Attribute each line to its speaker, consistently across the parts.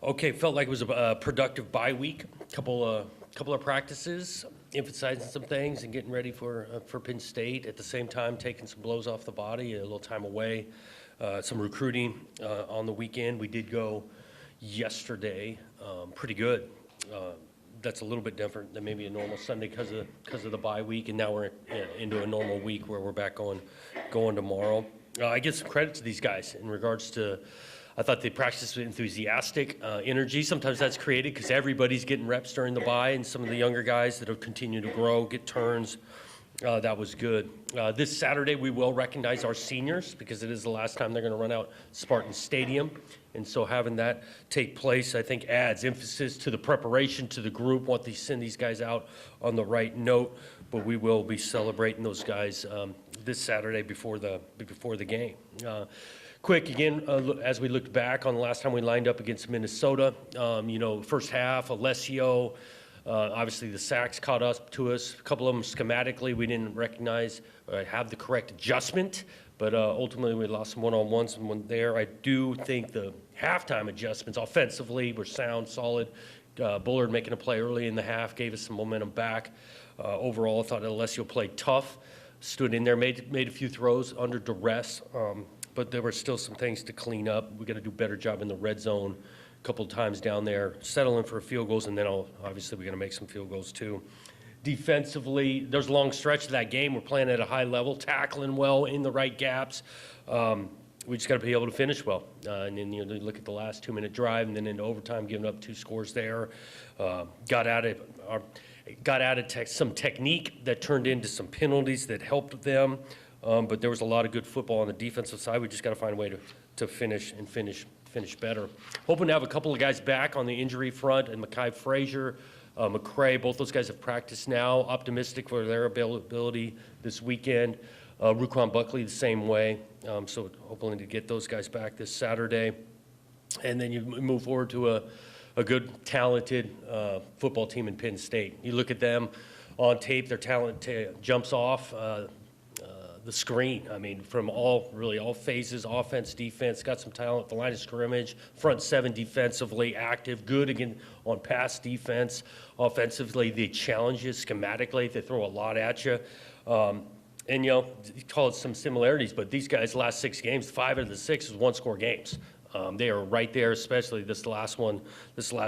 Speaker 1: Okay, felt like it was a productive bye week. Couple of practices, emphasizing some things and getting ready for Penn State. At the same time, taking some blows off the body, a little time away. Some recruiting on the weekend. We did go yesterday, pretty good. That's a little bit different than maybe a normal Sunday because of the bye week, and now we're into a normal week where we're back going tomorrow. I give some credit to these guys in regards to. I thought they practiced with enthusiastic energy. Sometimes that's created because everybody's getting reps during the bye, and some of the younger guys that have continued to grow, get turns. That was good. This Saturday, we will recognize our seniors because it is the last time they're going to run out Spartan Stadium. And so having that take place, I think, adds emphasis to the preparation, to the group, want to send these guys out on the right note. But we will be celebrating those guys this Saturday before the game. Quick, again, as we looked back on the last time we lined up against Minnesota, first half, Alessio, obviously the sacks caught up to us. A couple of them schematically we didn't recognize or have the correct adjustment, but ultimately we lost some one-on-ones and one there. I do think the halftime adjustments offensively were sound, solid. Bullard making a play early in the half gave us some momentum back. Overall, I thought Alessio played tough, stood in there, made a few throws under duress. But there were still some things to clean up. We got to do a better job in the red zone a couple of times down there, settling for field goals, and then obviously we're going to make some field goals too. Defensively, there's a long stretch of that game. We're playing at a high level, tackling well in the right gaps. We just got to be able to finish well. And then you look at the last 2-minute drive, and then into overtime, giving up 2 scores there. Got out of some technique that turned into some penalties that helped them. But there was a lot of good football on the defensive side. We just got to find a way to finish better. Hoping to have a couple of guys back on the injury front, and Mekhi Frazier, McCray, both those guys have practiced now. Optimistic for their availability this weekend. Ruquan Buckley the same way. So hoping to get those guys back this Saturday. And then you move forward to a good, talented football team in Penn State. You look at them on tape, their talent jumps off the screen. I mean, from all phases, offense, defense, got some talent, the line of scrimmage, front 7 defensively, active, good again on pass defense. Offensively, they challenge you schematically. They throw a lot at you. And, you call it some similarities, but these guys' last 6 games, 5 out of the 6 is 1-score games. They are right there, especially this last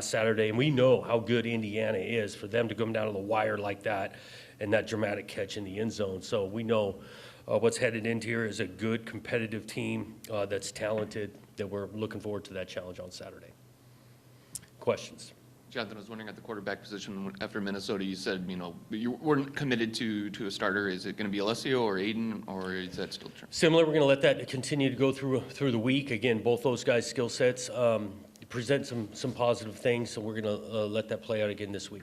Speaker 1: Saturday. And we know how good Indiana is for them to come down to the wire like that and that dramatic catch in the end zone. So we know what's headed into here is a good competitive team that's talented, that we're looking forward to that challenge on Saturday. Questions?
Speaker 2: Jonathan, I was wondering at the quarterback position after Minnesota, you said, you weren't committed to a starter. Is it going to be Alessio or Aiden, or is that still true?
Speaker 1: Similar. We're going to let that continue to go through the week. Again, both those guys' skill sets present some positive things, so we're going to let that play out again this week.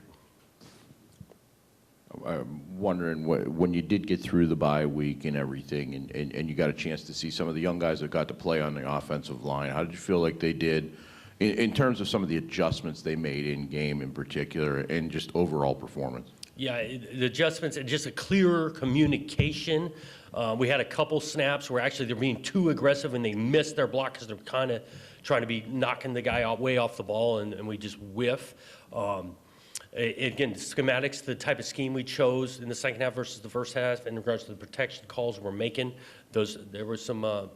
Speaker 3: I'm wondering, when you did get through the bye week and everything, and you got a chance to see some of the young guys that got to play on the offensive line, how did you feel like they did in terms of some of the adjustments they made in game in particular, and just overall performance? Yeah,
Speaker 1: the adjustments and just a clearer communication. We had a couple snaps where actually they're being too aggressive and they missed their block because they're kind of trying to be knocking the guy out way off the ball, and we just whiff. Again, schematics, the type of scheme we chose in the second half versus the first half in regards to the protection calls we're making, there were some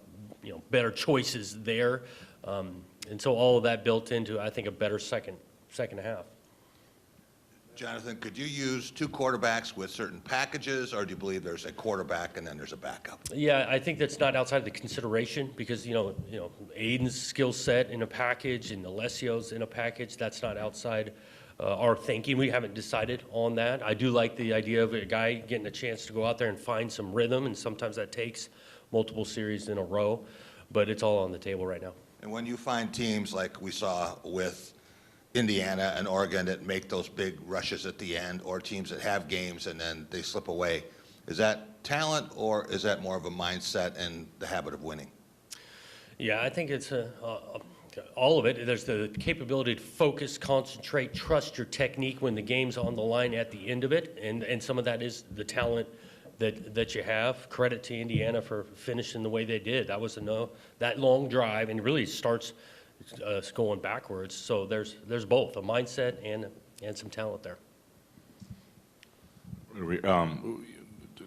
Speaker 1: better choices there. And so all of that built into, I think, a better second half.
Speaker 4: Jonathan, could you use 2 quarterbacks with certain packages, or do you believe there's a quarterback and then there's a backup?
Speaker 1: Yeah, I think that's not outside of the consideration because, Aiden's skill set in a package and Alessio's in a package, that's not outside our thinking. We haven't decided on that. I do like the idea of a guy getting a chance to go out there and find some rhythm, and sometimes that takes multiple series in a row, but it's all on the table right now.
Speaker 4: And when you find teams like we saw with Indiana and Oregon that make those big rushes at the end, or teams that have games and then they slip away, is that talent, or is that more of a mindset and the habit of winning?
Speaker 1: Yeah, I think it's all of it. There's the capability to focus, concentrate, trust your technique when the game's on the line at the end of it, and some of that is the talent that you have. Credit to Indiana for finishing the way they did. That was that long drive, and really starts going backwards. So there's both, a mindset and some talent there.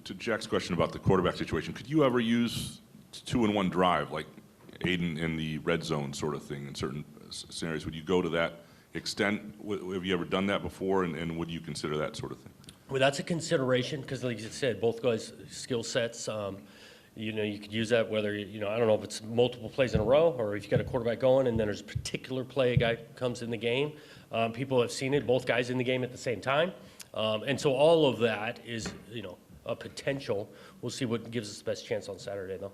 Speaker 5: To Jack's question about the quarterback situation, could you ever use 2-in-1 drive, like Aiden in the red zone sort of thing in certain scenarios? Would you go to that extent? Have you ever done that before, and would you consider that sort of thing?
Speaker 1: Well, that's a consideration because, like you said, both guys' skill sets. You could use that whether, I don't know if it's multiple plays in a row or if you got a quarterback going and then there's a particular play a guy comes in the game. People have seen it, both guys in the game at the same time. And so all of that is, a potential. We'll see what gives us the best chance on Saturday, though.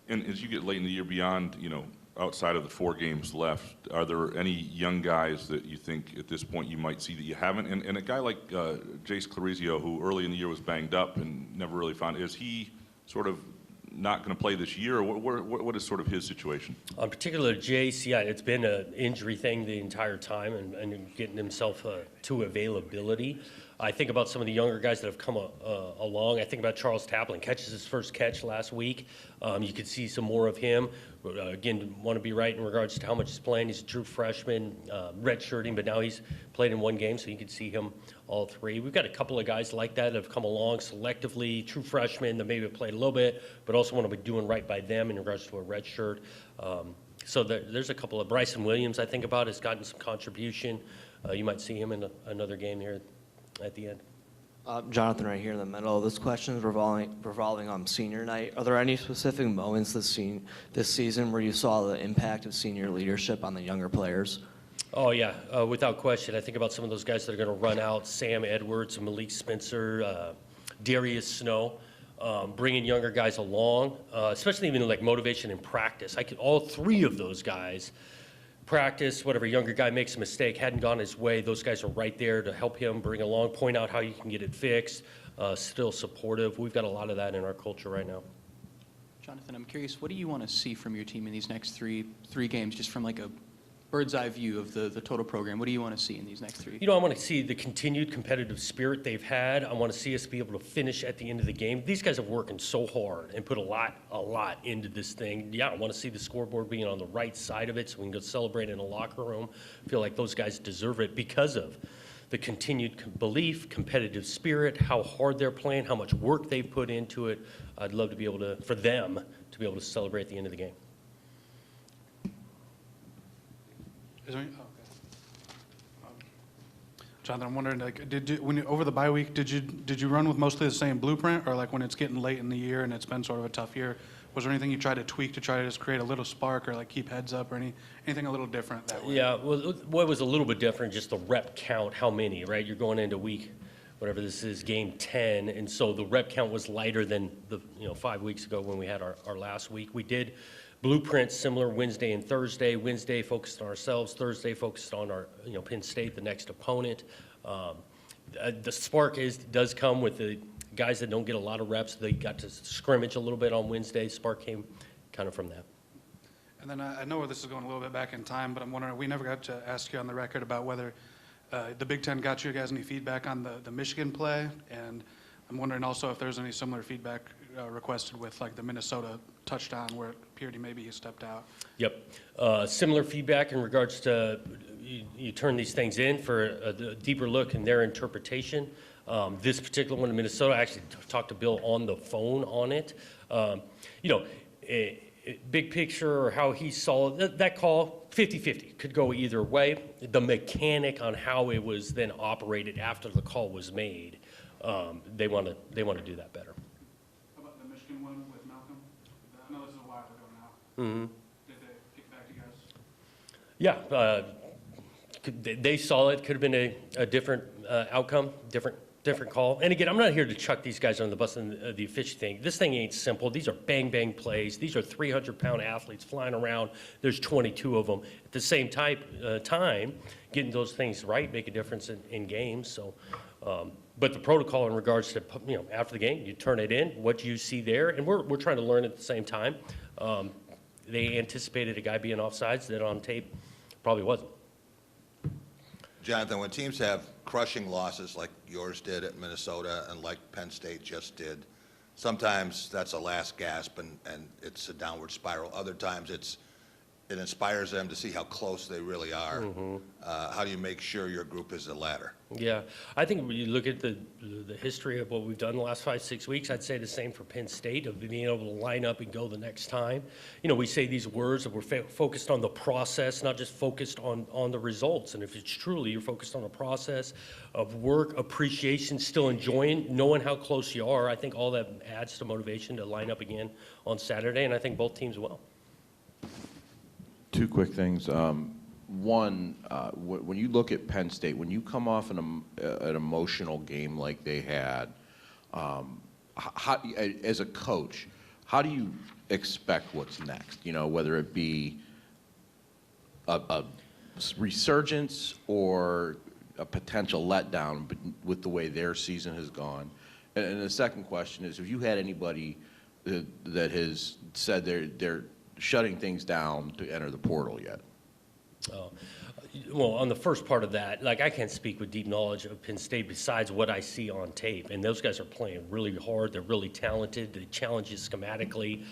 Speaker 5: And as you get late in the year beyond, outside of the 4 games left, are there any young guys that you think at this point you might see that you haven't? And a guy like Jace Clarizio, who early in the year was banged up and never really found, is he sort of not going to play this year, or what is sort of his situation?
Speaker 1: On particular, Jace, yeah, it's been an injury thing the entire time and getting himself to availability. I think about some of the younger guys that have come along. I think about Charles Taplin, catches his first catch last week. You could see some more of him. Again, want to be right in regards to how much he's playing. He's a true freshman, redshirting, but now he's played in 1 game, so you can see him all 3. We've got a couple of guys like that have come along selectively, true freshmen that maybe have played a little bit, but also want to be doing right by them in regards to a redshirt. So there's a couple of Bryson Williams I think about has gotten some contribution. You might see him in another game here at the end.
Speaker 6: Jonathan, right here in the middle. This question is revolving on senior night. Are there any specific moments this season where you saw the impact of senior leadership on the younger players?
Speaker 1: Oh, yeah, without question. I think about some of those guys that are going to run out, Sam Edwards, Malik Spencer, Darius Snow, bringing younger guys along, especially even like motivation and practice. All 3 of those guys practice, whatever younger guy makes a mistake, hadn't gone his way, those guys are right there to help him bring along, point out how you can get it fixed, still supportive. We've got a lot of that in our culture right now.
Speaker 7: Jonathan, I'm curious, what do you want to see from your team in these next three games, just from like a bird's eye view of the total program? What do you want to see in these next 3?
Speaker 1: I want to see the continued competitive spirit they've had. I want to see us be able to finish at the end of the game. These guys are working so hard and put a lot into this thing. Yeah, I want to see the scoreboard being on the right side of it so we can go celebrate in a locker room. I feel like those guys deserve it because of the continued belief, competitive spirit, how hard they're playing, how much work they've put into it. I'd love to be able to, for them, to be able to celebrate at the end of the game.
Speaker 8: Is there any, Jonathan, I'm wondering, like, over the bye week, did you run with mostly the same blueprint, or like when it's getting late in the year and it's been sort of a tough year, was there anything you tried to tweak to try to just create a little spark or like keep heads up or anything a little different that way?
Speaker 1: Yeah, well, what was a little bit different, just the rep count, how many, right? You're going into week, whatever this is, game 10, and so the rep count was lighter than 5 weeks ago when we had our last week. We did blueprints similar Wednesday and Thursday. Wednesday focused on ourselves. Thursday focused on our, Penn State, the next opponent. The spark does come with the guys that don't get a lot of reps. They got to scrimmage a little bit on Wednesday. Spark came kind of from that.
Speaker 8: And then I know this is going a little bit back in time, but I'm wondering, we never got to ask you on the record about whether the Big Ten got you guys any feedback on the Michigan play, and I'm wondering also if there's any similar feedback requested with like the Minnesota touchdown where it appeared maybe he stepped out.
Speaker 1: Yep. Similar feedback in regards to you turn these things in for a deeper look in their interpretation. This particular one in Minnesota, I actually talked to Bill on the phone on it. Big picture or how he saw that call, 50-50, could go either way. The mechanic on how it was then operated after the call was made, they want to do that better.
Speaker 8: How about the Michigan one with Malcolm? I know this is a while ago now.
Speaker 1: Mm-hmm.
Speaker 8: Did they kick back to you guys?
Speaker 1: Yeah, they saw it. Could have been a different outcome, different call. And again, I'm not here to chuck these guys on the bus and the efficient thing. This thing ain't simple. These are bang plays. These are 300-pound athletes flying around. There's 22 of them. At the same time, getting those things right make a difference in games. So, but the protocol in regards to, after the game, you turn it in, what you see there, and we're trying to learn at the same time. They anticipated a guy being offsides that on tape probably wasn't.
Speaker 4: Jonathan, when teams have crushing losses like yours did at Minnesota and like Penn State just did, sometimes that's a last gasp and it's a downward spiral. Other times it's it inspires them to see how close they really are. How do you make sure your group is the latter?
Speaker 1: Yeah, I think when you look at the history of what we've done the last 5, 6 weeks, I'd say the same for Penn State, of being able to line up and go the next time. You know, we say these words that we're focused on the process, not just focused on the results. And if it's truly you're focused on the process of work, appreciation, still enjoying, knowing how close you are, I think all that adds to motivation to line up again on Saturday, and I think both teams will.
Speaker 3: Two quick things. One, when you look at Penn State, when you come off an emotional game like they had, as a coach, how do you expect what's next? You know, whether it be a resurgence or a potential letdown with the way their season has gone. And the second question is, have you had anybody that has said they're shutting things down to enter the portal yet?
Speaker 1: Well, on the first part of that, like, I can't speak with deep knowledge of Penn State besides what I see on tape. And those guys are playing really hard. They're really talented. They challenge you schematically.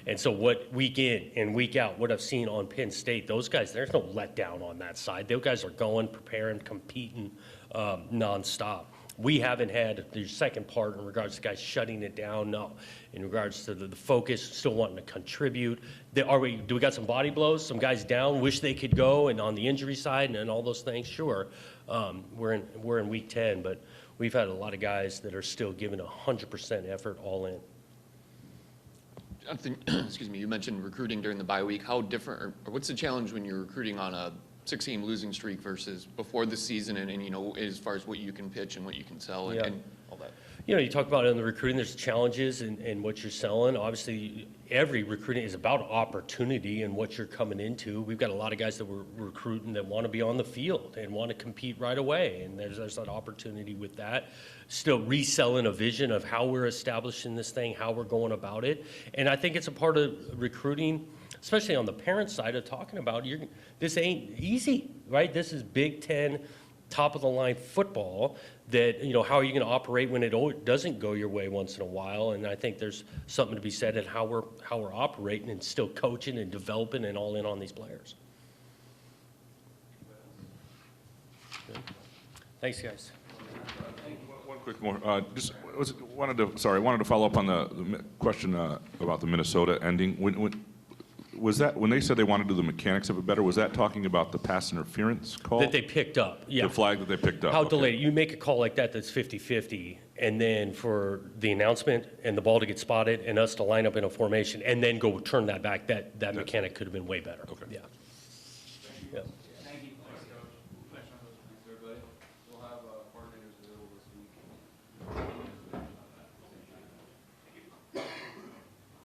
Speaker 1: And so what week in and week out, what I've seen on Penn State, those guys, there's no letdown on that side. Those guys are going, preparing, competing nonstop. We haven't had the second part in regards to guys shutting it down. No, in regards to the focus, still wanting to contribute. Do we got some body blows? Some guys down, wish they could go, and on the injury side and all those things. Sure, we're in week 10, but we've had a lot of guys that are still giving 100% effort, all in.
Speaker 2: Jonathan, excuse me, you mentioned recruiting during the bye week. How different, or what's the challenge when you're recruiting on a 6-game losing streak versus before the season, and you know, as far as what you can pitch and what you can sell
Speaker 1: Yeah.
Speaker 2: and all that?
Speaker 1: You know, you talk about it in the recruiting, there's challenges in what you're selling. Obviously, every recruiting is about opportunity and what you're coming into. We've got a lot of guys that we're recruiting that want to be on the field and want to compete right away, and there's that opportunity with that. Still reselling a vision of how we're establishing this thing, how we're going about it. And I think it's a part of recruiting, especially on the parent side, of talking about this ain't easy, right? This is Big Ten, top of the line football. That, you know, how are you going to operate when it doesn't go your way once in a while? And I think there's something to be said in how we're operating and still coaching and developing and all in on these players. Good. Thanks, guys.
Speaker 5: One quick more. Wanted to follow up on the question about the Minnesota ending. When they said they wanted to do the mechanics of it better, was that talking about the pass interference call?
Speaker 1: That they picked up, yeah.
Speaker 5: The flag that they picked up.
Speaker 1: How
Speaker 5: okay.
Speaker 1: delayed. You make a call like that that's 50-50, and then for the announcement and the ball to get spotted and us to line up in a formation and then go turn that back, that mechanic could have been way better.
Speaker 5: Okay.
Speaker 1: Yeah. Yeah.